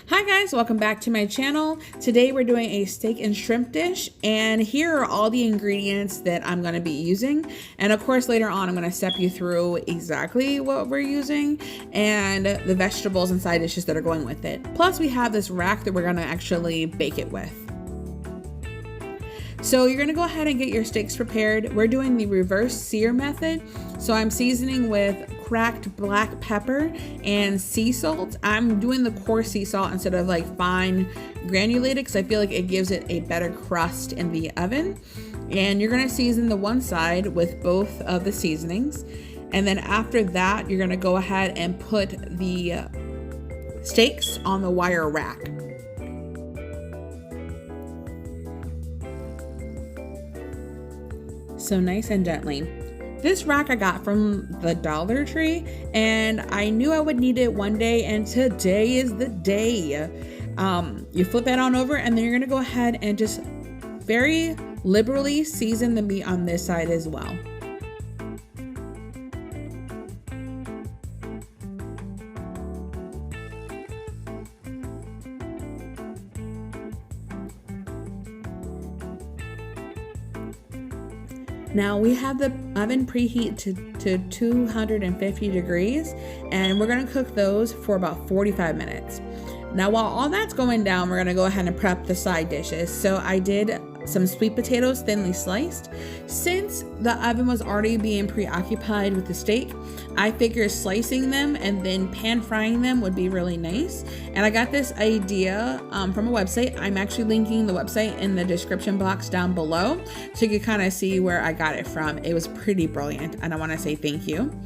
Hi guys, welcome back to my channel. Today we're doing a steak and shrimp dish, and here are all the ingredients that I'm going to be using. And of course later on I'm going to step you through exactly what we're using and the vegetables and side dishes that are going with it. Plus we have this rack that we're going to actually bake it with. So you're going to go ahead and get your steaks prepared. We're doing the reverse sear method. So I'm seasoning with cracked black pepper and sea salt. I'm doing the coarse sea salt instead of like fine granulated because I feel like it gives it a better crust in the oven. And you're going to season the one side with both of the seasonings. And then after that, you're going to go ahead and put the steaks on the wire rack. So nice and gently. This rack I got from the Dollar Tree, and I knew I would need it one day, and today is the day. You flip that on over, and then you're gonna go ahead and just very liberally season the meat on this side as well. Now we have the oven preheat to 250 degrees, and we're gonna cook those for about 45 minutes. Now while all that's going down, we're gonna go ahead and prep the side dishes. So I did some sweet potatoes thinly sliced. Since the oven was already being preoccupied with the steak, I figured slicing them and then pan frying them would be really nice. And I got this idea from a website. I'm actually linking the website in the description box down below so you can kind of see where I got it from. It was pretty brilliant, and I want to say thank you.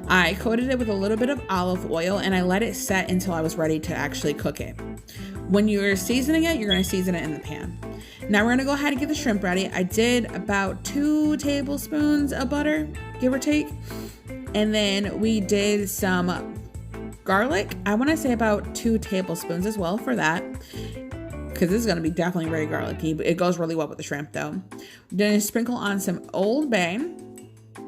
I coated it with a little bit of olive oil and I let it set until I was ready to actually cook it. When you're seasoning it, you're going to season it in the pan. Now we're gonna go ahead and get the shrimp ready. I did about 2 tablespoons of butter, give or take. And then we did some garlic. I wanna say about 2 tablespoons as well for that, because this is gonna be definitely very garlicky, but it goes really well with the shrimp though. We're gonna sprinkle on some Old Bay,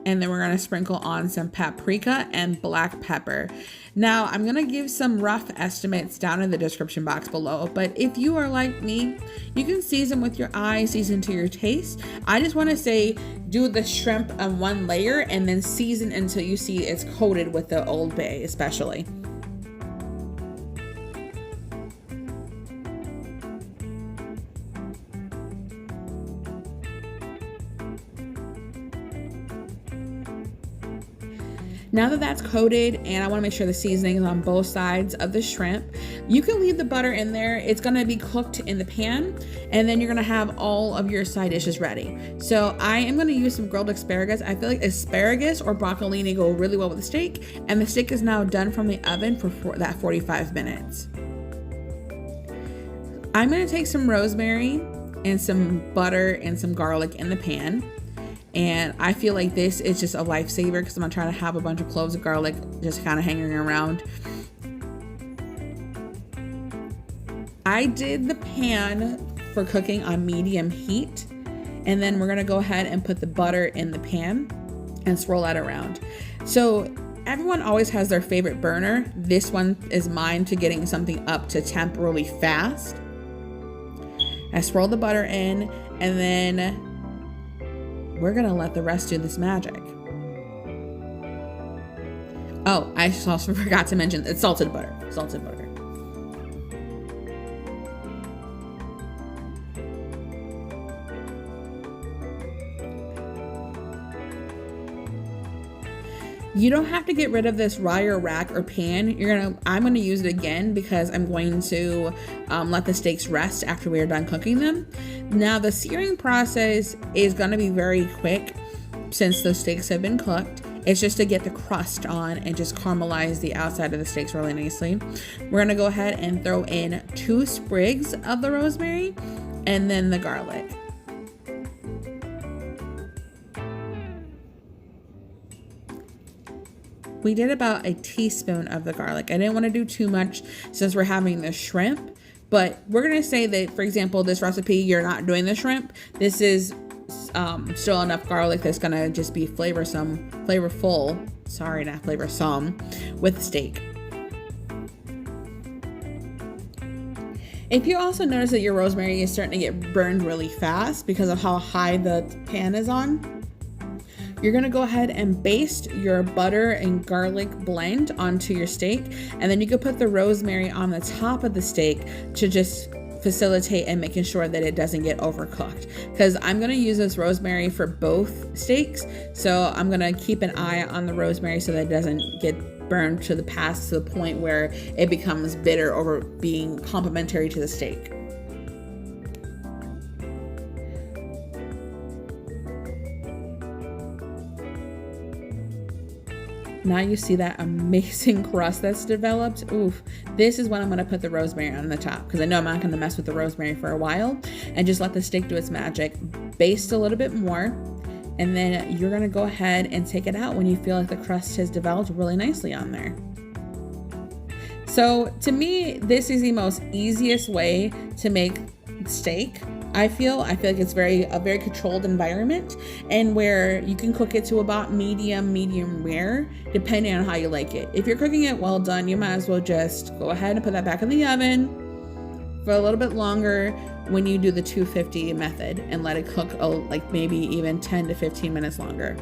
and then we're gonna sprinkle on some paprika and black pepper. Now, I'm gonna give some rough estimates down in the description box below, but if you are like me, you can season with your eye, season to your taste. I just wanna say, do the shrimp on one layer and then season until you see it's coated with the Old Bay, especially. Now that that's coated, and I want to make sure the seasoning is on both sides of the shrimp, you can leave the butter in there. It's going to be cooked in the pan, and then you're going to have all of your side dishes ready. So I am going to use some grilled asparagus. I feel like asparagus or broccolini go really well with the steak, and the steak is now done from the oven for that 45 minutes. I'm going to take some rosemary and some butter and some garlic in the pan. And I feel like this is just a lifesaver because I'm not trying to have a bunch of cloves of garlic just kind of hanging around. I did the pan for cooking on medium heat. And then we're gonna go ahead and put the butter in the pan and swirl that around. So everyone always has their favorite burner. This one is mine to getting something up to temp really fast. I swirl the butter in, and then we're gonna let the rest do this magic. Oh, I also forgot to mention it's salted butter. Salted butter. You don't have to get rid of this wire rack or pan. I'm gonna use it again because I'm going to let the steaks rest after we are done cooking them. Now the searing process is gonna be very quick since those steaks have been cooked. It's just to get the crust on and just caramelize the outside of the steaks really nicely. We're gonna go ahead and throw in 2 sprigs of the rosemary and then the garlic. We did about a teaspoon of the garlic. I didn't want to do too much since we're having the shrimp, but we're going to say that, for example, this recipe, you're not doing the shrimp. This is still enough garlic that's going to just be flavorful, sorry, not flavorsome, with the steak. If you also notice that your rosemary is starting to get burned really fast because of how high the pan is on, you're gonna go ahead and baste your butter and garlic blend onto your steak, and then you can put the rosemary on the top of the steak to just facilitate and making sure that it doesn't get overcooked, because I'm gonna use this rosemary for both steaks, so I'm gonna keep an eye on the rosemary so that it doesn't get burned to the point where it becomes bitter over being complementary to the steak. Now you see that amazing crust that's developed. Oof, this is when I'm gonna put the rosemary on the top, because I know I'm not gonna mess with the rosemary for a while, and just let the steak do its magic. Baste a little bit more, and then you're gonna go ahead and take it out when you feel like the crust has developed really nicely on there. So to me, this is the most easiest way to make steak. I feel like it's a very controlled environment, and where you can cook it to about medium rare, depending on how you like it. If you're cooking it well done, you might as well just go ahead and put that back in the oven for a little bit longer when you do the 250 method, and let it cook like maybe even 10 to 15 minutes longer.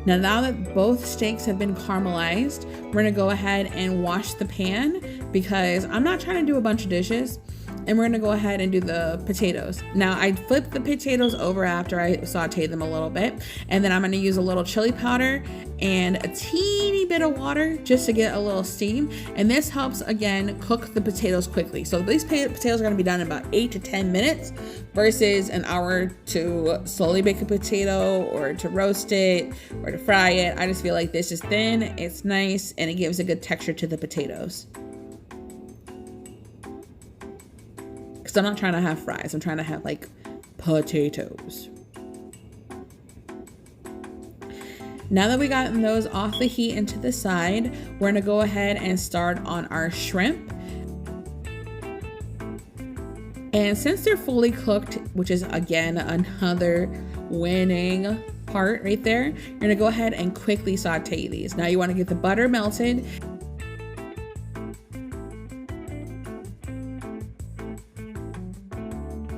Now that both steaks have been caramelized, we're gonna go ahead and wash the pan, because I'm not trying to do a bunch of dishes. And we're gonna go ahead and do the potatoes. Now I flipped the potatoes over after I sauteed them a little bit, and then I'm gonna use a little chili powder and a teeny bit of water just to get a little steam. And this helps, again, cook the potatoes quickly. So these potatoes are gonna be done in about 8 to 10 minutes versus an hour to slowly bake a potato or to roast it or to fry it. I just feel like this is thin, it's nice, and it gives a good texture to the potatoes. I'm not trying to have fries, I'm trying to have like potatoes. Now that we got those off the heat and to the side, we're gonna go ahead and start on our shrimp. And since they're fully cooked, which is again another winning part right there, you're gonna go ahead and quickly saute these. Now you wanna get the butter melted.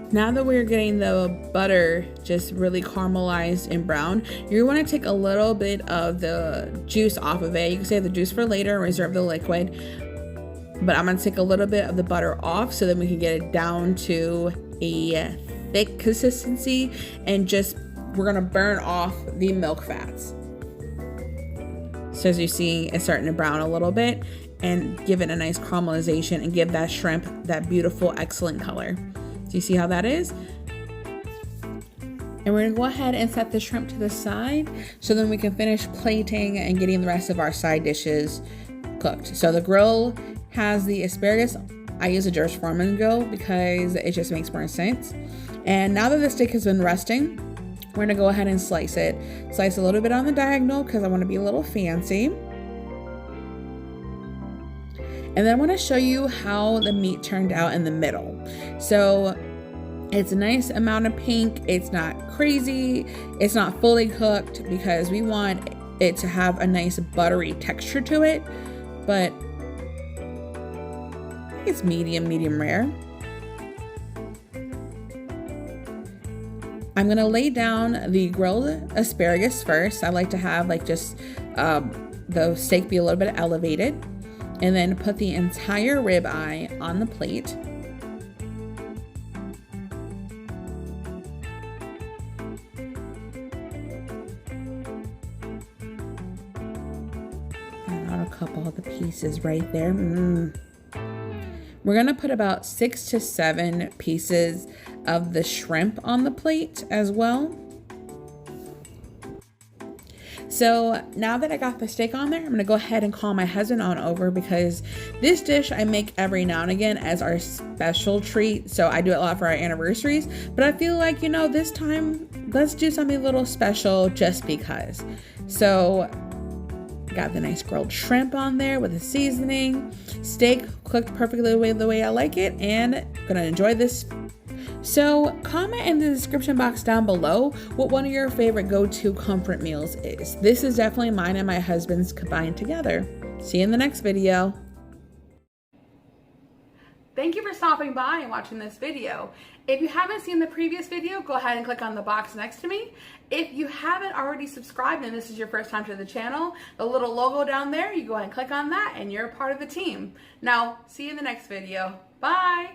Now that we're getting the butter just really caramelized and brown, you want to take a little bit of the juice off of it. You can save the juice for later and reserve the liquid, but I'm going to take a little bit of the butter off so that we can get it down to a thick consistency, and we're going to burn off the milk fats. So as you see, it's starting to brown a little bit, and give it a nice caramelization and give that shrimp that beautiful, excellent color. Do you see how that is? And we're gonna go ahead and set the shrimp to the side so then we can finish plating and getting the rest of our side dishes cooked. So the grill has the asparagus. I use a George Foreman grill because it just makes more sense. And now that the steak has been resting, we're gonna go ahead and slice it. Slice a little bit on the diagonal because I wanna be a little fancy. And then I want to show you how the meat turned out in the middle. So it's a nice amount of pink. It's not crazy. It's not fully cooked because we want it to have a nice buttery texture to it. But it's medium rare. I'm going to lay down the grilled asparagus first. I like to have like just the steak be a little bit elevated. And then put the entire ribeye on the plate. And on a couple of the pieces right there. We're gonna put about 6 to 7 pieces of the shrimp on the plate as well. So now that I got the steak on there, I'm gonna go ahead and call my husband on over, because this dish I make every now and again as our special treat. So I do it a lot for our anniversaries, but I feel like, you know, this time let's do something a little special just because. So got the nice grilled shrimp on there with the seasoning, steak cooked perfectly the way I like it, and gonna enjoy this. So comment in the description box down below what one of your favorite go-to comfort meals is. This is definitely mine and my husband's combined together. See you in the next video. Thank you for stopping by and watching this video. If you haven't seen the previous video, go ahead and click on the box next to me. If you haven't already subscribed and this is your first time to the channel, the little logo down there, you go ahead and click on that and you're a part of the team. Now, see you in the next video. Bye!